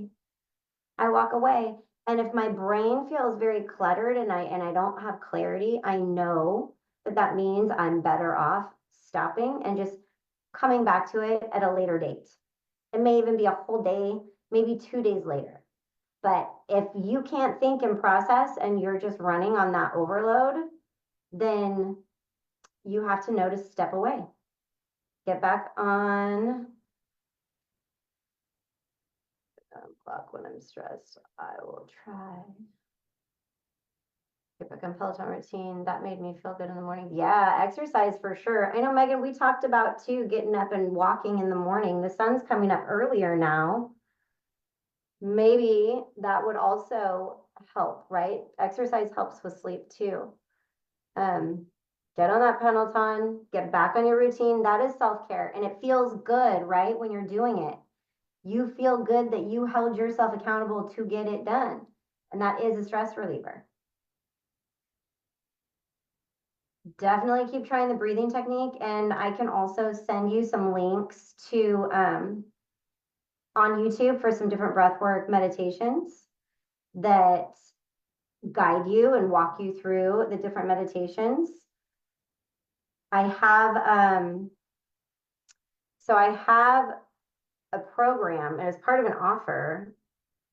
And if my brain feels very cluttered and I don't have clarity, I know that means I'm better off stopping and just coming back to it at a later date. It may even be a whole day, maybe 2 days later. But if you can't think and process and you're just running on that overload, then you have to know to step away. Get back on clock when I'm stressed. I will try. Skip a Peloton routine. That made me feel good in the morning. Yeah, exercise for sure. I know, Megan, we talked about too, getting up and walking in the morning. The sun's coming up earlier now. Maybe that would also help, right? Exercise helps with sleep too. Um, get on that Peloton, get back on your routine. That is self-care and it feels good, right? When you're doing it, you feel good that you held yourself accountable to get it done. And that is a stress reliever. Definitely keep trying the breathing technique. And I can also send you some links to on YouTube for some different breathwork meditations that guide you and walk you through the different meditations. I have I have a program and as part of an offer.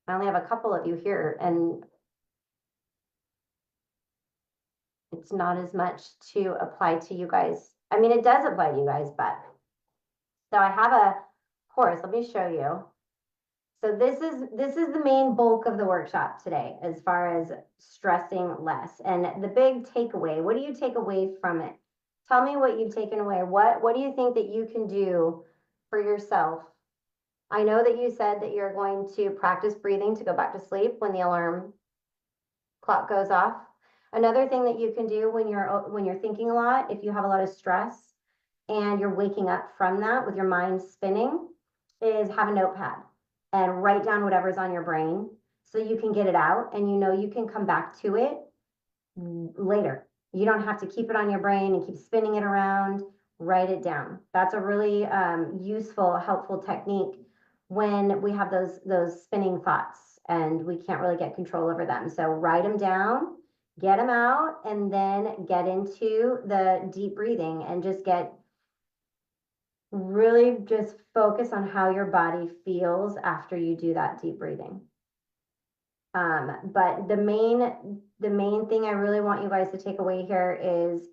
I only have a couple of you here and it's not as much to apply to you guys. I mean, it does apply to you guys, but so I have a course. Let me show you. So this is the main bulk of the workshop today, as far as stressing less. And the big takeaway, what do you take away from it? Tell me what you've taken away. What do you think that you can do for yourself? I know that you said that you're going to practice breathing to go back to sleep when the alarm clock goes off. Another thing that you can do when you're thinking a lot, if you have a lot of stress and you're waking up from that with your mind spinning, is have a notepad and write down whatever's on your brain so you can get it out and you know you can come back to it later. You don't have to keep it on your brain and keep spinning it around. Write it down. That's a really useful, helpful technique when we have those spinning thoughts and we can't really get control over them. So write them down, get them out, and then get into the deep breathing and just really just focus on how your body feels after you do that deep breathing. But the main thing I really want you guys to take away here is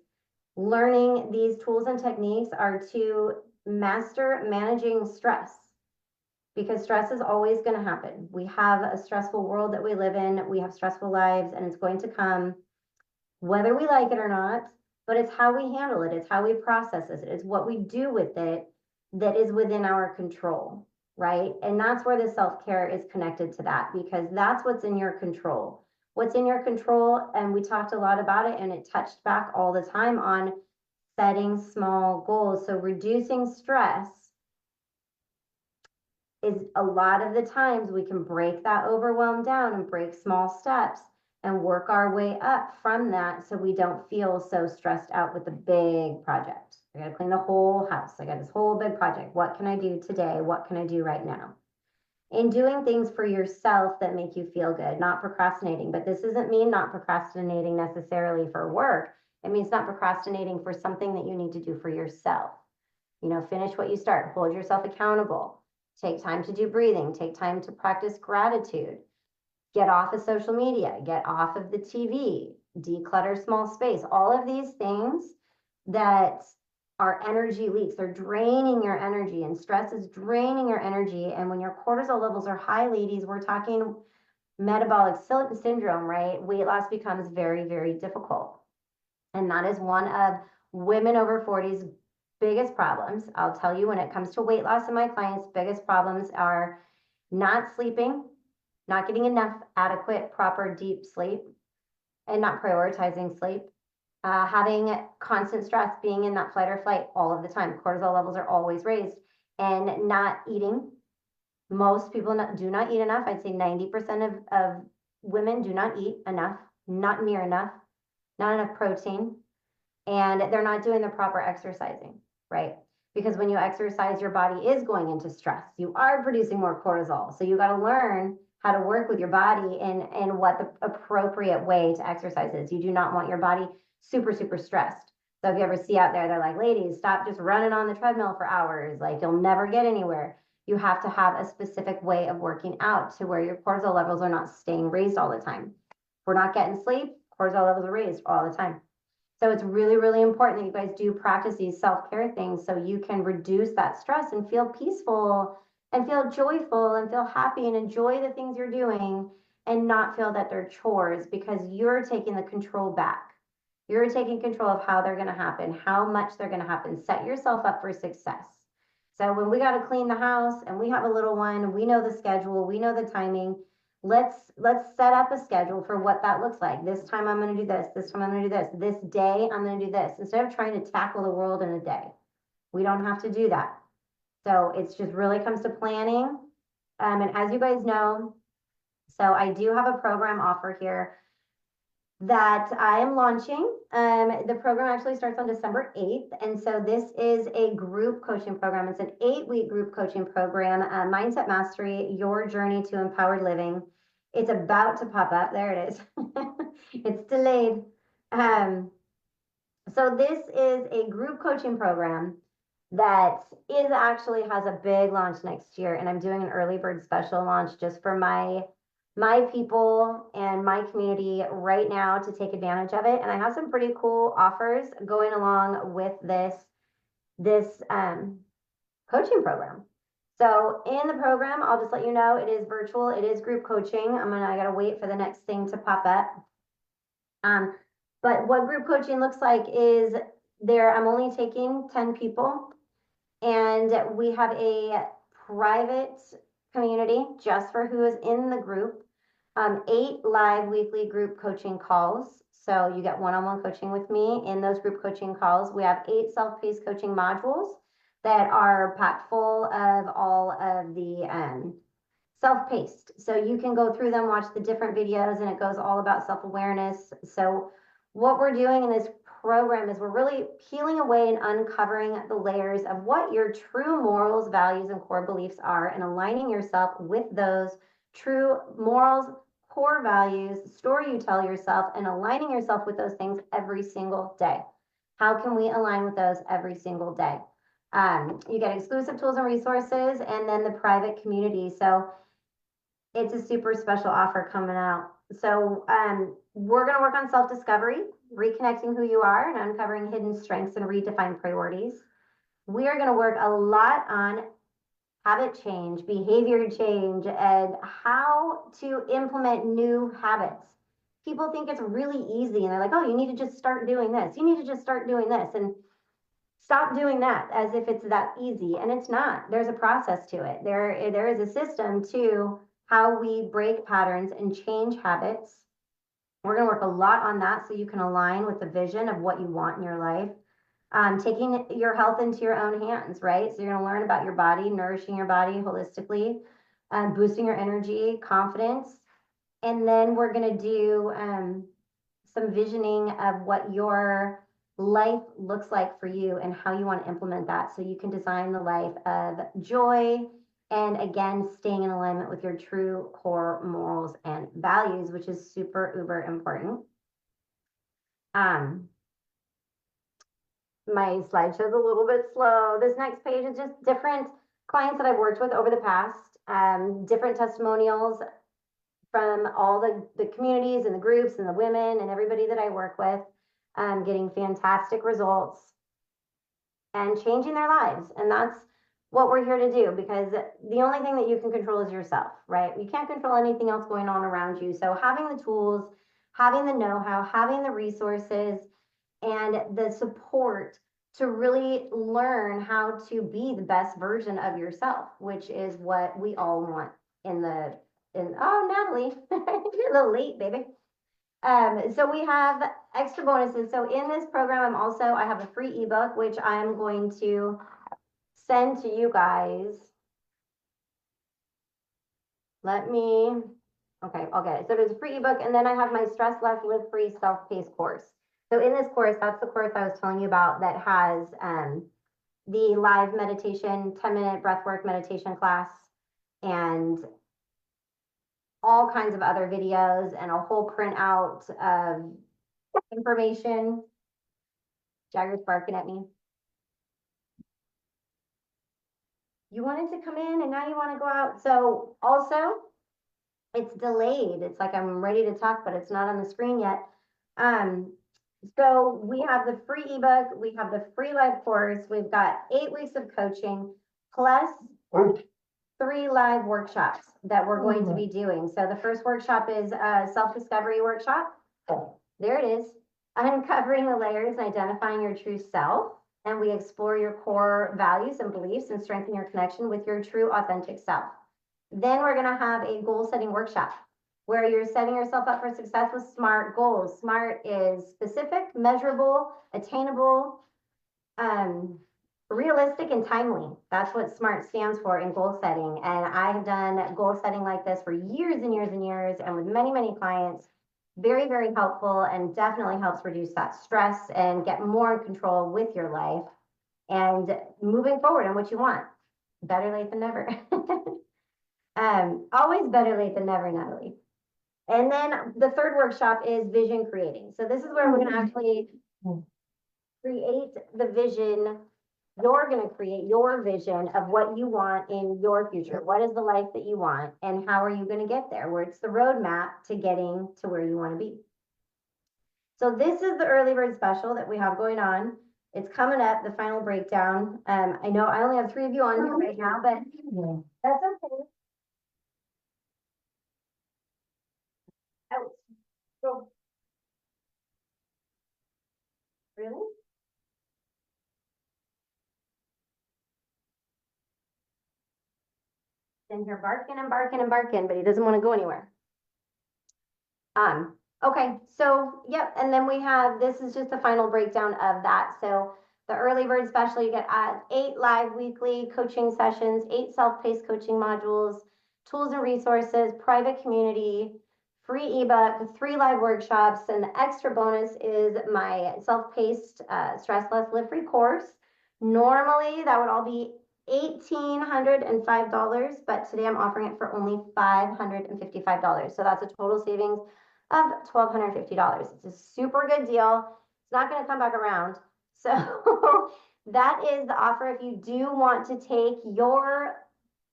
learning these tools and techniques are to master managing stress, because stress is always going to happen. We have a stressful world that we live in. We have stressful lives and it's going to come whether we like it or not, but it's how we handle it. It's how we process it. It's what we do with it that is within our control, right? And that's where the self-care is connected to that, because that's what's in your control. What's in your control, and we talked a lot about it, and it touched back all the time on setting small goals. So reducing stress is a lot of the times we can break that overwhelm down and break small steps and work our way up from that so we don't feel so stressed out with the big project. I gotta clean the whole house. I got this whole big project. What can I do today? What can I do right now? And doing things for yourself that make you feel good, not procrastinating. But this doesn't mean not procrastinating necessarily for work. It means not procrastinating for something that you need to do for yourself. You know, finish what you start, hold yourself accountable, take time to do breathing, take time to practice gratitude, get off of social media, get off of the TV, declutter small space, all of these things that are energy leaks. They're draining your energy, and stress is draining your energy. And when your cortisol levels are high, ladies, we're talking metabolic syndrome, right? Weight loss becomes very, very difficult. And that is one of women over 40's biggest problems. I'll tell you, when it comes to weight loss in my clients, biggest problems are not sleeping, not getting enough adequate, proper, deep sleep, and not prioritizing sleep. Having constant stress, being in that flight or flight all of the time. Cortisol levels are always raised, and not eating. Most people do not eat enough. I'd say 90% of women do not eat enough, not near enough, not enough protein, and they're not doing the proper exercising, right? Because when you exercise, your body is going into stress. You are producing more cortisol. So you got to learn how to work with your body and what the appropriate way to exercise is. You do not want your body super, super stressed. So if you ever see out there, they're like, ladies, stop just running on the treadmill for hours. Like, you'll never get anywhere. You have to have a specific way of working out to where your cortisol levels are not staying raised all the time. If we're not getting sleep, cortisol levels are raised all the time. So it's really, really important that you guys do practice these self-care things so you can reduce that stress and feel peaceful and feel joyful and feel happy and enjoy the things you're doing and not feel that they're chores, because you're taking the control back. You're taking control of how they're going to happen, how much they're going to happen. Set yourself up for success. So when we got to clean the house and we have a little one, we know the schedule, we know the timing. Let's set up a schedule for what that looks like. This time I'm going to do this. This time I'm going to do this. This day I'm going to do this. Instead of trying to tackle the world in a day, we don't have to do that. So it's just really comes to planning. And as you guys know, so I do have a program offer here that I am launching. The program actually starts on December 8th. And so this is a group coaching program. It's an 8-week group coaching program, Mindset Mastery, Your Journey to Empowered Living. It's about to pop up. There it is. It's delayed. So this is a group coaching program that is actually has a big launch next year. And I'm doing an early bird special launch just for my people and my community right now to take advantage of it. And I have some pretty cool offers going along with this coaching program. So in the program, I'll just let you know, it is virtual, it is group coaching. I gotta wait for the next thing to pop up. But what group coaching looks like is I'm only taking 10 people, and we have a private community just for who is in the group. 8 live weekly group coaching calls. So you get one-on-one coaching with me in those group coaching calls. We have 8 self-paced coaching modules that are packed full of all of the self-paced. So you can go through them, watch the different videos, and it goes all about self-awareness. So what we're doing in this program is we're really peeling away and uncovering the layers of what your true morals, values, and core beliefs are, and aligning yourself with those true morals, core values, story you tell yourself, and aligning yourself with those things every single day. How can we align with those every single day? You get exclusive tools and resources, and then the private community. So it's a super special offer coming out. So we're going to work on self-discovery, reconnecting who you are and uncovering hidden strengths and redefined priorities. We are going to work a lot on habit change, behavior change, and how to implement new habits. People think it's really easy, and they're like, oh, you need to just start doing this. You need to just start doing this. And stop doing that as if it's that easy. And it's not. There's a process to it. There is a system to how we break patterns and change habits. We're going to work a lot on that so you can align with the vision of what you want in your life. Taking your health into your own hands, right? So you're going to learn about your body, nourishing your body holistically, boosting your energy, confidence. And then we're going to do some visioning of what your life looks like for you and how you want to implement that, so you can design the life of joy, and again, staying in alignment with your true core morals and values, which is super uber important. My slideshow's a little bit slow. This next page is just different clients that I've worked with over the past, different testimonials from all the communities and the groups and the women and everybody that I work with, getting fantastic results and changing their lives. And that's what we're here to do, because the only thing that you can control is yourself, right? You can't control anything else going on around you. So having the tools, having the know-how, having the resources, and the support to really learn how to be the best version of yourself, which is what we all want oh, Natalie, you're a little late, baby. So we have extra bonuses. So in this program, I have a free ebook, which I'm going to send to you guys. Okay, I'll get it. So there's a free ebook, and then I have my Stress Less, Live Free, Self-Paced course. So in this course, that's the course I was telling you about that has the live meditation, 10-minute breathwork meditation class, and all kinds of other videos, and a whole printout of information. Jagger's barking at me. You wanted to come in and now you want to go out. So also, it's delayed. It's like I'm ready to talk, but it's not on the screen yet. So we have the free ebook, we have the free live course, we've got 8 weeks of coaching, plus 3 live workshops that we're going to be doing. So the first workshop is a self-discovery workshop. There it is. Uncovering the layers and identifying your true self. And we explore your core values and beliefs and strengthen your connection with your true authentic self. Then we're going to have a goal setting workshop where you're setting yourself up for success with SMART goals. SMART is specific, measurable, attainable, realistic, and timely. That's what SMART stands for in goal setting. And I have done goal setting like this for years and years and years, and with many, many clients. Very, very helpful, and definitely helps reduce that stress and get more in control with your life and moving forward on what you want. Better late than never. Always better late than never, Natalie. And then the third workshop is vision creating. So this is where we're going to actually create the vision. You're going to create your vision of what you want in your future. What is the life that you want, and how are you going to get there? Where it's the roadmap to getting to where you want to be. So this is the early bird special that we have going on. It's coming up, the final breakdown. I know I only have 3 of you on here right now, but that's okay. Ouch. So, really? In here barking and barking and barking, but he doesn't want to go anywhere. Okay, so yep, and then we have, this is just the final breakdown of that. So the early bird special, you get 8 live weekly coaching sessions, 8 self-paced coaching modules, tools and resources, private community, free ebook, 3 live workshops, and the extra bonus is my self-paced Stress Less Live Free course. Normally that would all be $1,805, but today I'm offering it for only $555. So that's a total savings of $1,250. It's a super good deal. It's not going to come back around. So that is the offer. If you do want to take your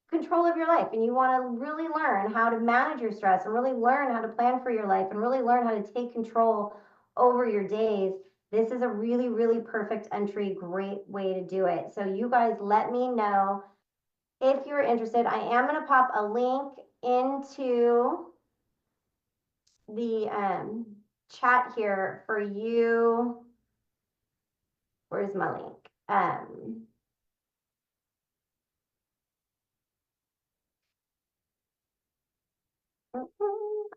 control of your life and you want to really learn how to manage your stress and really learn how to plan for your life and really learn how to take control over your days, this is a really, really perfect entry, great way to do it. So you guys let me know if you're interested. I am going to pop a link into the chat here for you. Where's my link? I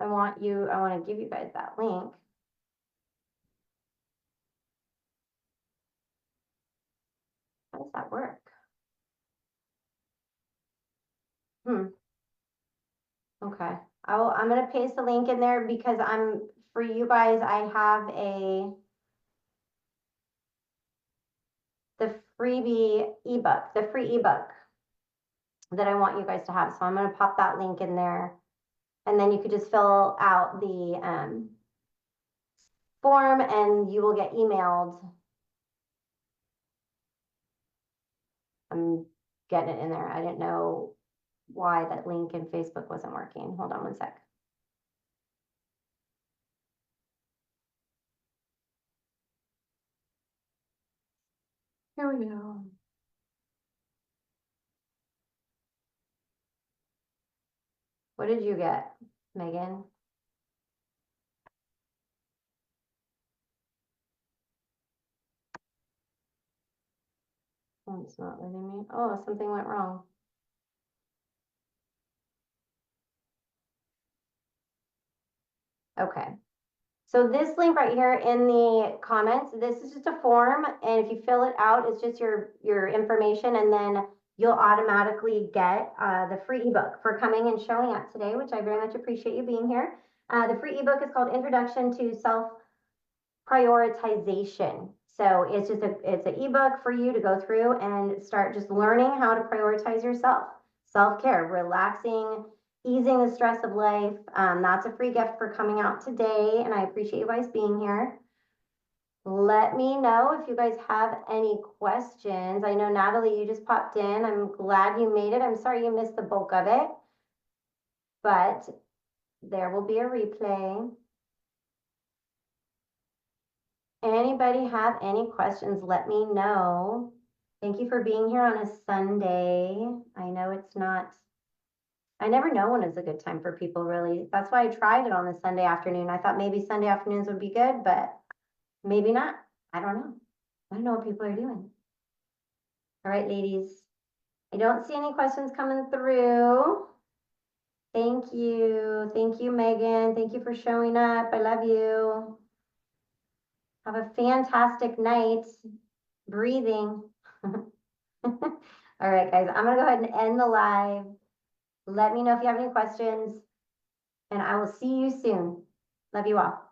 want to give you guys that link. How does that work? Okay. I'm going to paste the link in there because for you guys, I have the freebie ebook, the free ebook that I want you guys to have. So I'm going to pop that link in there, and then you could just fill out the form and you will get emailed. I'm getting it in there. I didn't know why that link in Facebook wasn't working. Hold on one sec. Here we go. What did you get, Megan? Oh, it's not letting me. Oh, something went wrong. Okay. So this link right here in the comments, this is just a form, and if you fill it out, it's just your information, and then you'll automatically get the free ebook for coming and showing up today, which I very much appreciate you being here. The free ebook is called Introduction to Self Prioritization. So it's just it's an ebook for you to go through and start just learning how to prioritize yourself, self-care, relaxing, easing the stress of life. That's a free gift for coming out today, and I appreciate you guys being here. Let me know if you guys have any questions. I know, Natalie, you just popped in. I'm glad you made it. I'm sorry you missed the bulk of it, but there will be a replay. Anybody have any questions, let me know. Thank you for being here on a Sunday. I know it's not I never know when is a good time for people, really. That's why I tried it on the Sunday afternoon. I thought maybe Sunday afternoons would be good, but maybe not. I don't know. I don't know what people are doing. All right, ladies. I don't see any questions coming through. Thank you. Thank you, Megan. Thank you for showing up. I love you. Have a fantastic night. Breathing. All right, guys. I'm going to go ahead and end the live. Let me know if you have any questions, and I will see you soon. Love you all.